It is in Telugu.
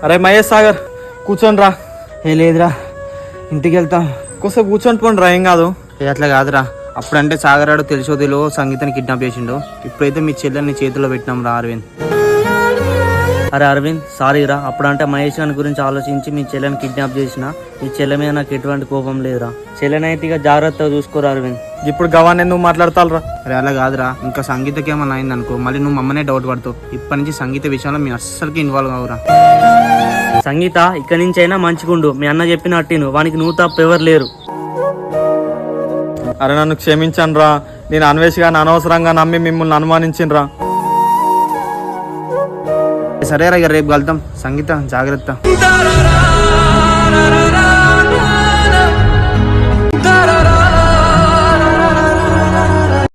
అరే మహేష్ సాగర్ కూర్చొని రా. ఏ లేదురా, ఇంటికి వెళ్తాం. కోసం కూర్చొని పోండి రా, ఏం కాదు. అట్లా కాదురా, అప్పుడంటే సాగరాడు తెలిసోదిలో సంగీతాన్ని కిడ్నాప్ చేసిండు. ఇప్పుడైతే మీ చెల్లెల్ని చేతిలో పెట్టినాం రా అరవింద్. అరే అరవింద్, సారీ రా. అప్పుడంటే మహేష్ గారి గురించి ఆలోచించి మీ చెల్లెని కిడ్నాప్ చేసిన. ఈ చెల్లె మీద నాకు ఎటువంటి కోపం లేదురా. చెల్లెనైతే ఇక జాగ్రత్తగా చూసుకోరా అరవింద్. ఇప్పుడు గవాన్ ఎందుకు మాట్లాడతారా? అరే అలా కాదురా, ఇంకా సంగీతకి ఏమన్నా అయిందనుకో మళ్ళీ నువ్వు మమ్మనే డౌట్ పడతావు. ఇప్పటి నుంచి సంగీత విషయంలో మేము అస్సలకి ఇన్వాల్వ్ అవురా. సంగీత, ఇక్కడి నుంచి అయినా మంచిగుండు. మీ అన్న చెప్పిన అట్టిను, వానికి నువ్వు తప్ప ఎవరు లేరు. అరే నన్ను క్షమించండి రా, నేను అన్వేష్ గారిని అనవసరంగా నమ్మి మిమ్మల్ని అనుమానించిండ్రా. సరేరా, ఇక రేపు కలుద్దాం. సంగీత జాగ్రత్త.